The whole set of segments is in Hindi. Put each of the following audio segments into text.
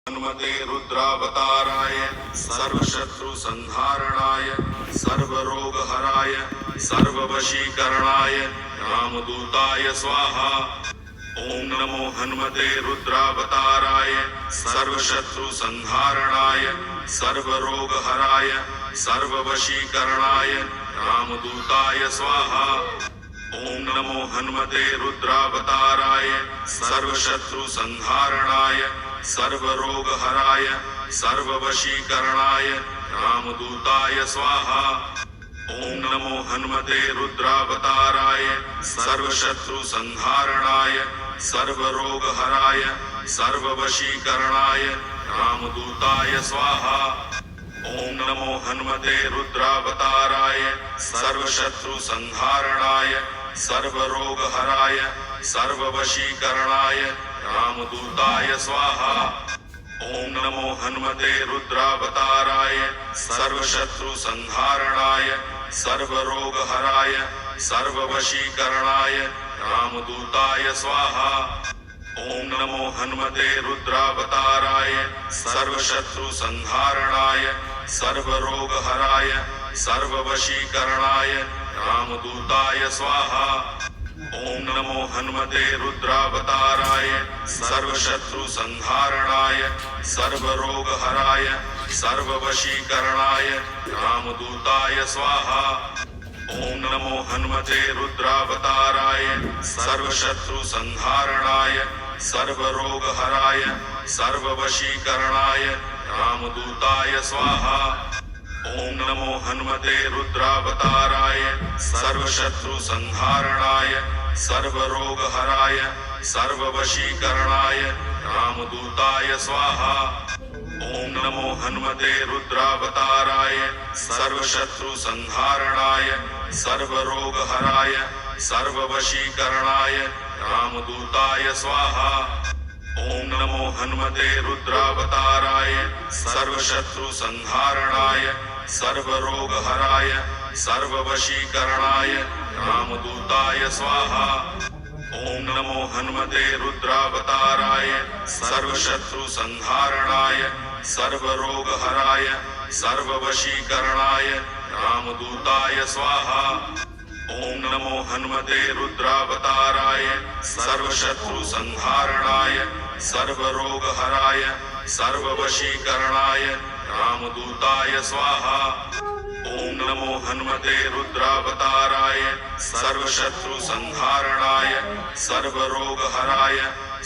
हनुमते रुद्रावताराय सर्वशत्रु संहारणाय सर्वरोगहराय सर्ववशीकरणाय रामदूताय स्वाहा। ओम नमो हनुमते रुद्रावताराय सर्वशत्रु संहारणाय सर्वरोगहराय सर्ववशीकरणाय रामदूताय स्वाहा। ओम नमो हनुमते रुद्रावताराय सर्वशत्रु संहारणाय सर्वरोगहराय सर्ववशीकरणाय रामदूताय स्वाहा। ओम नमो हनुमते रुद्रावताराय सर्वशत्रु संहारणाय सर्वरोगहराय सर्ववशीकरणाय रामदूताय स्वाहा। ओम नमो हनुमते रुद्रावताराय सर्वशत्रु संहारणाय सर्वरोगहराय सर्ववशीकरणाय रामदूताय स्वाहा। ओम नमो हनुमते रुद्रावताराय सर्वशत्रु संहारणाय सर्वरोगहराय सर्ववशीकरणाय रामदूताय स्वाहा। ओम नमो हनुमते रुद्रावताराय सर्वशत्रु संहारणाय सर्वरोगहराय सर्ववशीकरणाय रामदूताय स्वाहा। ओम नमो हनुमते रुद्रावताराय सर्वशत्रु संहारणाय सर्वरोगहराय सर्ववशीकरणाय रामदूताय स्वाहा। ओम नमो हनुमते रुद्रावताराय सर्वशत्रु संहारणाय सर्वरोगहराय सर्ववशीकरणाय रामदूताय स्वाहा। ओम नमो हनुमते रुद्रावताराय सर्वशत्रु संहारणाय सर्वरोगहराय सर्ववशीकरणाय रामदूताय स्वाहा। ओम नमो हनुमते रुद्रावताराय सर्वशत्रु संहारणाय सर्वरोगहराय सर्ववशीकरणाय रामदूताय स्वाहा। ओम नमो हनुमते रुद्रावताराय सर्वशत्रु संहारणाय सर्वरोगहराय सर्ववशीकरणाय रामदूताय स्वाहा। ओम नमो हनुमते रुद्रावताराय सर्वशत्रु संहारणाय सर्वरोगहराय सर्ववशीकरणाय रामदूताय स्वाहा। ओम नमो हनुमते रुद्रावताराय सर्वशत्रु संहारणाय सर्वरोगहराय सर्ववशीकरणाय रामदूताय स्वाहा। ओम नमो हनुमते रुद्रावताराय सर्वशत्रु संहारणाय सर्वरोगहराय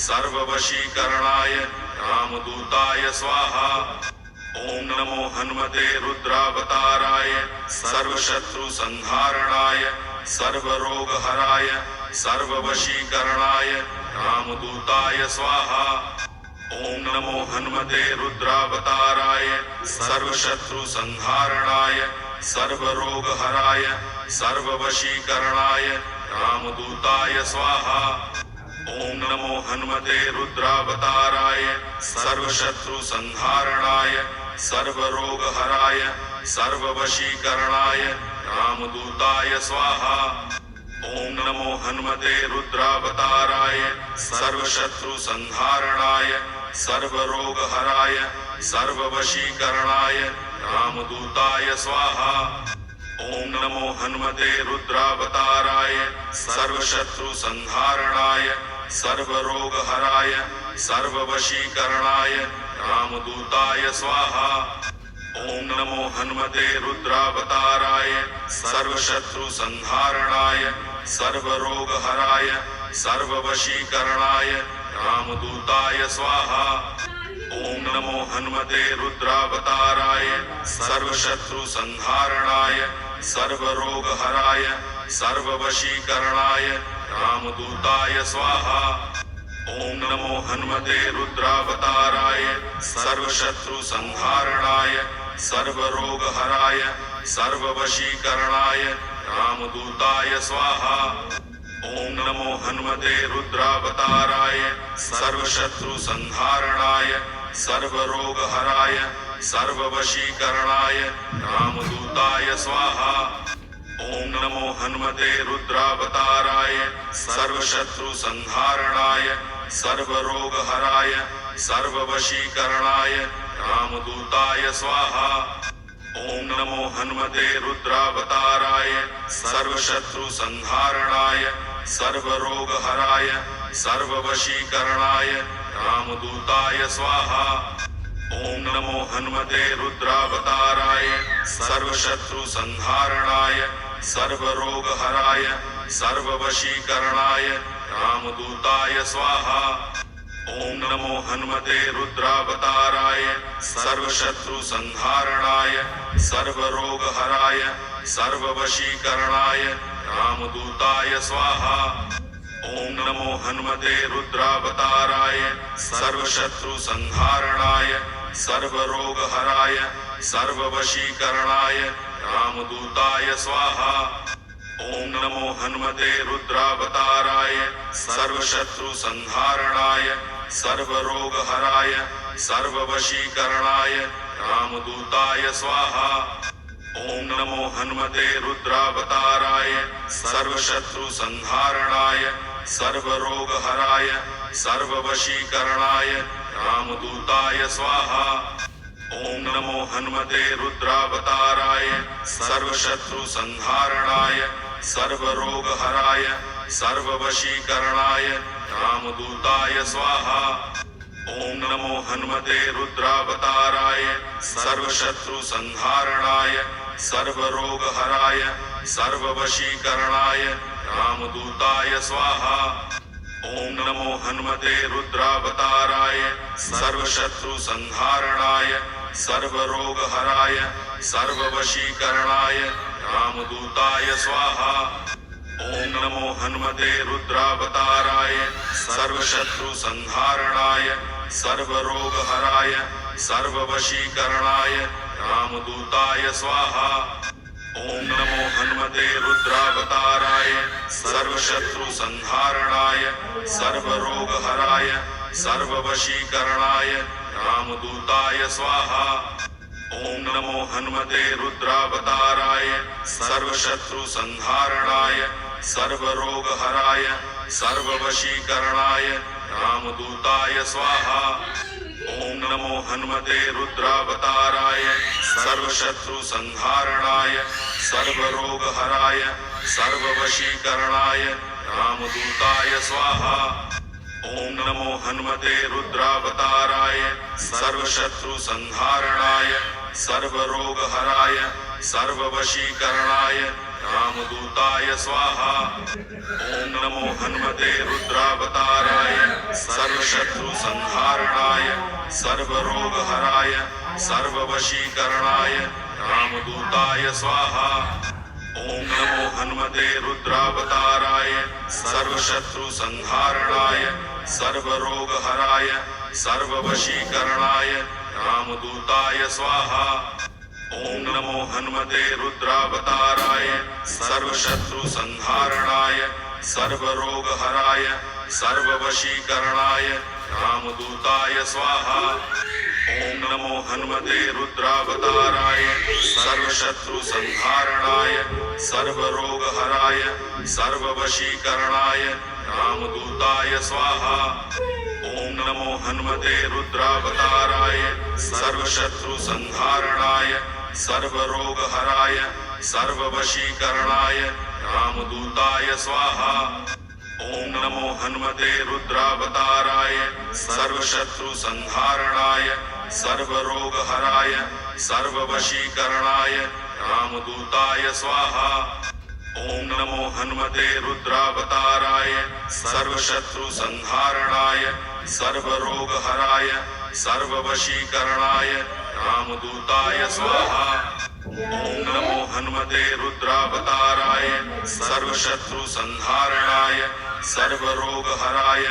सर्ववशीकरणाय रामदूताय स्वाहा। ओम नमो हनुमते रुद्रावताराय सर्वशत्रु संहारणाय सर्वरोगहराय सर्ववशीकरणाय रामदूताय स्वाहा। ओम नमो हनुमते रुद्रावताराय सर्वशत्रु संहारणाय सर्वरोगहराय सर्ववशीकरणाय रामदूताय स्वाहा। ओम नमो हनुमते रुद्रावताराय सर्वशत्रु संहारणाय सर्वरोगहराय सर्ववशीकरणाय रामदूताय स्वाहा। ओम नमो हनुमते रुद्रावताराय सर्वशत्रु संहारणाय सर्वरोगहराय सर्ववशीकरणाय रामदूताय स्वाहा। ओम नमो हनुमते रुद्रावताराय सर्वशत्रु संहारणाय सर्वरोगहराय सर्ववशीकरणाय रामदूताय स्वाहा। ओम नमो हनुमते रुद्रावताराय सर्वशत्रु संहारणाय सर्वरोगहराय सर्ववशीकरणाय रामदूताय स्वाहा। ओम नमो हनुमते रुद्रावताराय सर्वशत्रु संहारणाय सर्वरोगहराय सर्ववशीकरणाय रामदूताय स्वाहा। ओम नमो हनुमते रुद्रावताराय सर्वशत्रु संहारणाय सर्वरोगहराय सर्ववशीकरणाय रामदूताय स्वाहा। ओम नमो हनुमते रुद्रावताराय सर्वशत्रु संहारणाय सर्वरोगहराय सर्ववशीकरणाय रामदूताय स्वाहा। ओम नमो हनुमते रुद्रावताराय सर्वशत्रु संहारणाय सर्वरोगहराय सर्ववशीकरणाय रामदूताय स्वाहा। ओम नमो हनुमते रुद्रावताराय सर्वशत्रु संहारणाय सर्वरोगहराय सर्ववशीकरणाय रामदूताय स्वाहा। ओम नमो हनुमते रुद्रावताराय सर्वशत्रु संहारणाय सर्वरोगहराय सर्ववशीकरणाय रामदूताय स्वाहा। ओम नमो हनुमते रुद्रावताराय सर्वशत्रु संहारणाय सर्वरोगहराय सर्ववशीकरणाय रामदूताय स्वाहा। ओम नमो हनुमते रुद्रावताराय सर्वशत्रु संहारणाय सर्वरोगहराय सर्ववशीकरणाय रामदूताय स्वाहा। ओम नमो हनुमते रुद्रावताराय सर्वशत्रु संहारणाय सर्वरोगहराय सर्ववशीकरणाय रामदूताय स्वाहा। ओम नमो हनुमते रुद्रावताराय सर्वशत्रु संहारणाय सर्वरोगहराय सर्ववशीकरणाय रामदूताय स्वाहा। ओम नमो हनुमते रुद्रावताराय सर्वशत्रु संहारणाय सर्वरोगहराय सर्ववशीकरणाय रामदूताय स्वाहा। ओम नमो हनुमते रुद्रावताराय सर्वशत्रु संहारणाय सर्वरोगहराय सर्ववशीकरणाय रामदूताय स्वाहा। ओम नमो हनुमते रुद्रावताराय सर्वशत्रु संहारणाय सर्वरोगहराय सर्ववशीकरणाय रामदूताय स्वाहा। ओम नमो हनुमते रुद्रावताराय सर्वशत्रु संहारणाय सर्वरोगहराय सर्ववशीकरणाय रामदूताय स्वाहा। ओम नमो हनुमते रुद्रावताराय सर्वशत्रु संहारणाय सर्वरोगहराय सर्ववशीकरणाय रामदूताय स्वाहा। ओम नमो हनुमते रुद्रावताराय सर्वशत्रु संहारणाय सर्वरोगहराय सर्ववशीकरणाय रामदूताय स्वाहा। ओम नमो हनुमते रुद्रावताराय सर्वशत्रु संहारणाय सर्वरोगहराय सर्ववशीकरणाय रामदूताय स्वाहा। ओम नमो हनुमते रुद्रावताराय सर्वशत्रु संहारणाय सर्वरोगहराय सर्ववशीकरणाय रामदूताय स्वाहा। ओम नमो हनुमते रुद्रावताराय सर्वशत्रु संहारणाय सर्वरोगहराय सर्ववशीकरणाय रामदूताय स्वाहा। ओम नमो हनुमते रुद्रावताराय सर्वशत्रु संहारणाय सर्वरोगहराय सर्ववशीकरणाय रामदूताय स्वाहा। ओम नमो हनुमते रुद्रावताराय सर्वशत्रु संहारणाय सर्वरोगहराय सर्ववशीकरणाय रामदूताय स्वाहा। ओम नमो हनुमते रुद्रावताराय सर्वशत्रु संहारणाय सर्वरोगहराय सर्ववशीकरणाय रामदूताय स्वाहा। ओम नमो हनुमते रुद्रावताराय सर्वशत्रु संहारणाय सर्वरोगहराय सर्ववशीकरणाय रामदूताय स्वाहा। ओम नमो हनुमते रुद्रावताराय सर्वशत्रु संहारणाय सर्वरोगहराय सर्ववशीकरणाय रामदूताय स्वाहा। ओम नमो हनुमते रुद्रावताराय सर्वशत्रु संहारणाय सर्वरोगहराय सर्ववशीकरणाय रामदूताय स्वाहा। ओम नमो हनुमते रुद्रावताराय सर्वशत्रु संहारणाय सर्वरोगहराय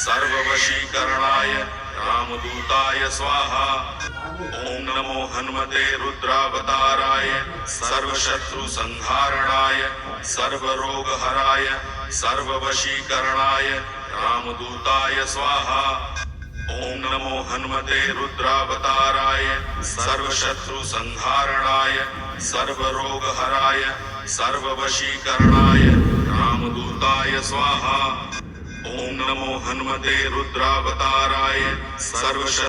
सर्ववशीकरणाय रामदूताय स्वाहा। ओम नमो हनुमते रुद्रावताराय सर्वशत्रु संहारणाय सर्वरोगहराय सर्ववशीकरणाय रामदूताय स्वाहा। ओम नमो हनुमते रुद्रावताराय सर्वशत्रु संहारणाय सर्वरोगहराय सर्ववशीकरणाय रामदूताय स्वाहा। ओम नमो हनुमते रुद्रावताराय सर्व